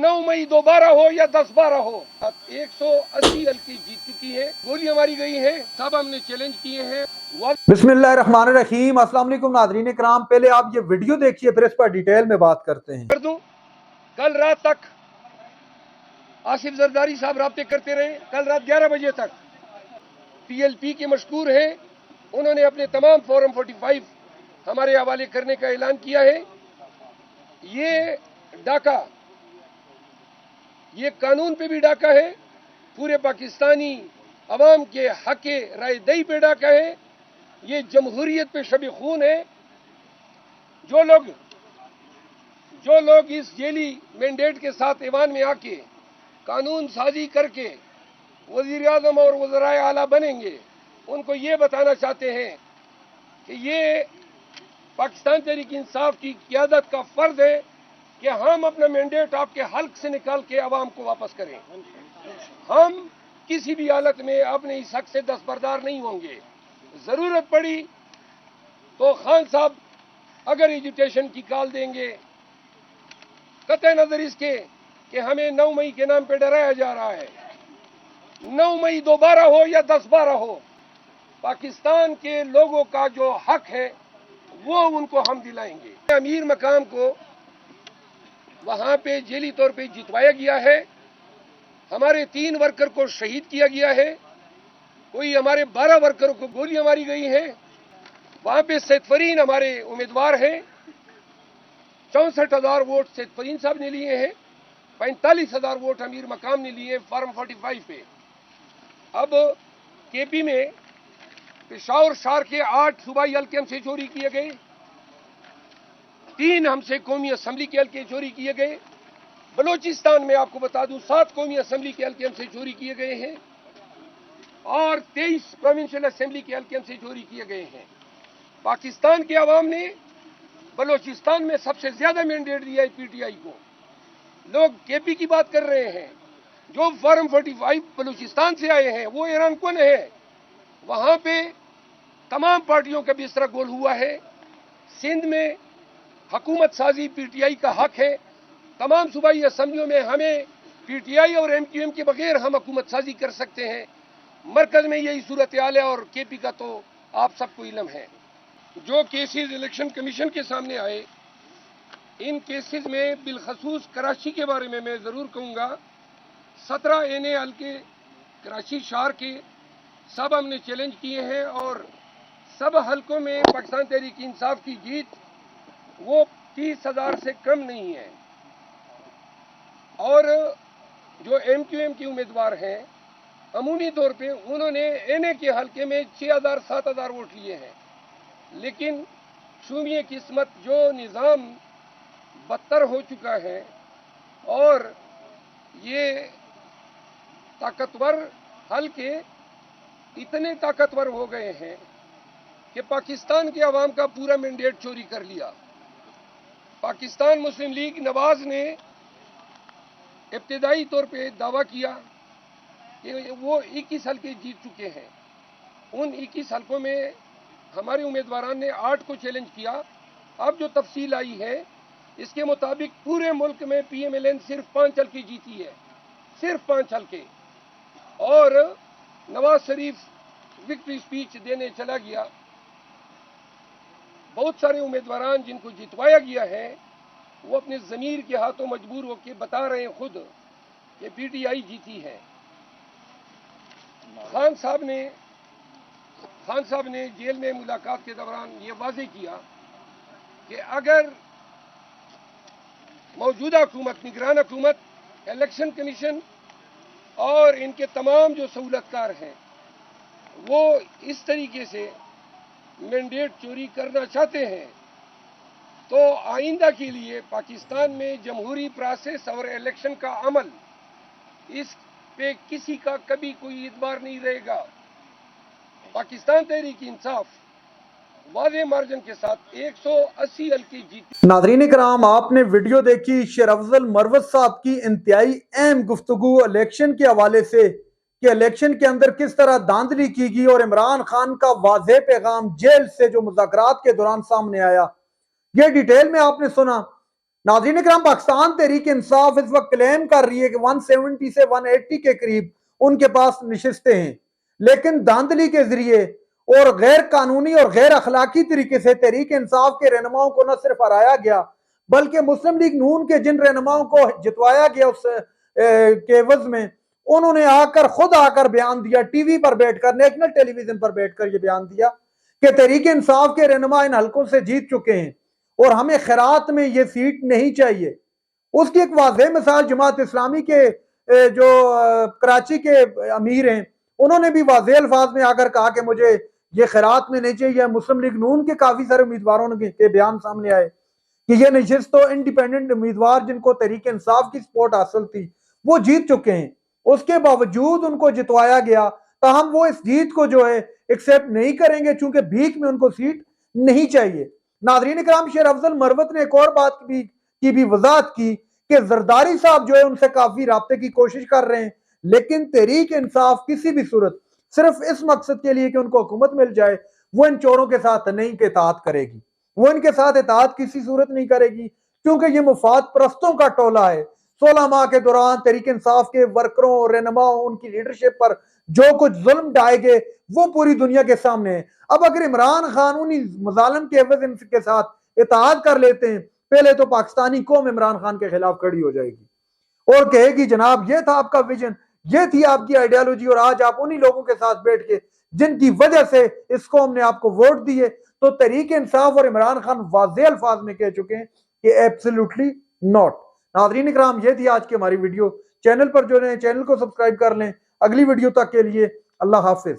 9 मई दोबारा हो या 10-12 हो, 180 हल्के जीत चुकी है, गोलियां मारी गई हैं, सब हमने चैलेंज किए हैं। बिस्मिल्लाहिर्रहमानिर्रहीम। अस्सलाम वालेकुम नाज़रीन किराम, पहले आप ये वीडियो देखिए फिर इस पर डिटेल में बात करते हैं। कर दूं, कल रात तक आसिफ जरदारी साहब राब्ते करते रहे, कल रात 11 बजे तक। पीएलपी के मशकूर हैं, उन्होंने अपने तमाम फॉरम 45 हमारे हवाले करने का ऐलान किया है। ये डाका, ये कानून पे भी डाका है, पूरे पाकिस्तानी अवाम के हक राय दही पे डाका है, ये जमहूरियत पे शब खून है। जो लोग इस जेली मैंडेट के साथ ऐवान में आके कानून साजी करके वजीर आज़म और वज़राए आला बनेंगे, उनको ये बताना चाहते हैं कि ये पाकिस्तान तहरीक इंसाफ की क़यादत का फर्ज है कि हम अपना मैंडेट आपके हल्क से निकाल के आवाम को वापस करें। हम किसी भी हालत में अपने इस हक से दस्तबरदार नहीं होंगे। जरूरत पड़ी तो खान साहब अगर एजुटेशन की कॉल देंगे, कतई नजर इसके कि हमें 9 मई के नाम पे डराया जा रहा है। 9 मई दोबारा हो या 10-12 हो, पाकिस्तान के लोगों का जो हक है वो उनको हम दिलाएंगे। अमीर मकाम को वहां पे जेली तौर पे जितवाया गया है, हमारे 3 वर्कर को शहीद किया गया है, कोई हमारे 12 वर्करों को गोलियां मारी गई हैं। वहां पे सैयद हमारे उम्मीदवार हैं, 64,000 वोट सैयद साहब ने लिए हैं, 45,000 वोट अमीर मकाम ने लिए फॉर्म 45 पे। अब केपी में पेशावर शहर के 8 सूबाई हल्के हमसे चोरी किए गए, 3 हमसे कौमी असम्बली के हल्के चोरी किए गए। बलोचिस्तान में आपको बता दूं 7 कौमी असम्बली के हल्के हमसे चोरी किए गए हैं और 23 प्रोविंशियल असेंबली के हल्के हमसे चोरी किए गए हैं। पाकिस्तान के अवाम ने बलोचिस्तान में सबसे ज्यादा मैंडेट दिया है पीटीआई को। लोग केपी की बात कर रहे हैं, जो फॉर्म 45 बलूचिस्तान से आए हैं वो ईरान कौन है। वहां पे तमाम पार्टियों का भी इस तरह गोल हुआ है। सिंध में हुकूमत साजी पीटीआई का हक है, तमाम सूबाई असम्बलियों में हमें पीटीआई और एमक्यूएम के बगैर हम हुकूमत साजी कर सकते हैं। मरकज में यही सूरत हाल है और केपी का तो आप सबको इल्म है। जो केसेस इलेक्शन कमीशन के सामने आए, इन केसेस में बिलखसूस कराची के बारे में मैं जरूर कहूँगा। 17 एनए हल्के कराची शहर के सब हमने चैलेंज किए हैं और सब हल्कों में पाकिस्तान तहरीक इंसाफ की जीत वो 30,000 से कम नहीं है। और जो एमक्यूएम के उम्मीदवार हैं, अमूमी तौर पे उन्होंने एनए के हल्के में 6,000-7,000 वोट लिए हैं, लेकिन शूमिय किस्मत जो निज़ाम बदतर हो चुका है और ये ताकतवर हल्के इतने ताकतवर हो गए हैं कि पाकिस्तान के अवाम का पूरा मैंडेट चोरी कर लिया। पाकिस्तान मुस्लिम लीग नवाज ने इब्तिदाई तौर पे दावा किया कि वो 21 हल्के जीत चुके हैं। उन 21 हल्कों में हमारे उम्मीदवारों ने 8 को चैलेंज किया। अब जो तफसील आई है इसके मुताबिक पूरे मुल्क में पीएमएलएन सिर्फ 5 हल्के जीती है, सिर्फ 5 हल्के। और नवाज शरीफ विक्ट्री स्पीच देने चला गया। बहुत सारे उम्मीदवार जिनको जितवाया गया है वो अपने ज़मीर के हाथों मजबूर होकर बता रहे हैं खुद कि पीटीआई जीती है। खान साहब ने जेल में मुलाकात के दौरान ये वाज़ेह किया कि अगर मौजूदा हुकूमत, निगरान हुकूमत, इलेक्शन कमीशन और इनके तमाम जो सहूलतकार हैं वो इस तरीके से मैंडेट चोरी करना चाहते हैं, तो आइंदा के लिए पाकिस्तान में जमहूरी प्रोसेस और इलेक्शन का अमल, इस पे किसी का कभी कोई इतबार नहीं रहेगा। पाकिस्तान तहरीक इंसाफ वाज़ेह मार्जिन के साथ 180 हल्के जीती। नाज़रीन किराम, आपने वीडियो देखी शेर अफजल मरवत साहब की इंतहाई अहम गुफ्तगू इलेक्शन के हवाले से कि इलेक्शन के अंदर किस तरह धांधली की गई और इमरान खान का वाज़ेह पैगाम जेल से जो मुज़ाकरात के दौरान सामने आया, ये डिटेल में आपने सुना। नाज़रीन इकराम, पाकिस्तान तहरीक इंसाफ इस वक्त क्लेम कर रही है कि 170 से 180 के करीब उनके पास नशिस्तें हैं, लेकिन धांधली के जरिए और गैर कानूनी और गैर अखलाकी तरीके से तहरीक इंसाफ के रहनुमाओं को न सिर्फ हराया गया, बल्कि मुस्लिम लीग नून के जिन रहनुमाओं को जितवाया गया उस के एवज में उन्होंने खुद आकर बयान दिया, टीवी पर बैठकर, नेशनल टेलीविजन पर बैठकर ये बयान दिया कि तहरीक इंसाफ के रहनुमा इन हलकों से जीत चुके हैं और हमें खैरात में ये सीट नहीं चाहिए। उसकी एक वाज़ेह मिसाल जमात इस्लामी के जो कराची के अमीर हैं, उन्होंने भी वाज़ेह अल्फाज में आकर कहा कि मुझे ये खैरात में नहीं चाहिए। मुस्लिम लीग नून के काफी सारे उम्मीदवारों के बयान सामने आए कि ये नशिस्त तो इंडिपेंडेंट उम्मीदवार जिनको तहरीक इंसाफ की सपोर्ट हासिल थी वो जीत चुके हैं, उसके बावजूद उनको जितवाया गया, ताहम वो इस जीत को जो है एक्सेप्ट नहीं करेंगे चूंकि भीख में उनको सीट नहीं चाहिए। नाज़रीन इकराम, शेर अफजल मरवत ने एक और बात की भी वजाहत की कि जरदारी साहब जो है उनसे काफी राब्ते की कोशिश कर रहे हैं, लेकिन तहरीक इंसाफ किसी भी सूरत सिर्फ इस मकसद के लिए कि उनको हुकूमत मिल जाए वो इन चोरों के साथ नहीं के इताअत करेगी, वो इनके साथ इताअत किसी सूरत नहीं करेगी, क्योंकि ये मुफाद परस्तों का टोला है। 16 माह के दौरान तहरीक इंसाफ के वर्करों और रहनुमाओं, उनकी लीडरशिप पर जो कुछ जुल्म ढाए गए वो पूरी दुनिया के सामने है। अब अगर इमरान खान उन्हीं मजालिम के एवज इनके साथ इताअत कर लेते हैं, पहले तो पाकिस्तानी कौम इमरान खान के खिलाफ खड़ी हो जाएगी और कहेगी जनाब ये था आपका विजन, ये थी आपकी आइडियोलॉजी, और आज आप उन्हीं लोगों के साथ बैठ के जिनकी वजह से इस कौम ने आपको वोट दिए। तो तहरीक इंसाफ और इमरान खान वाज़ेह अल्फाज में कह चुके हैं कि एब्सोल्युटली नॉट। नाज़रीन इकराम, ये थी आज की हमारी वीडियो। चैनल पर जो है चैनल को सब्सक्राइब कर लें। अगली वीडियो तक के लिए अल्लाह हाफिज।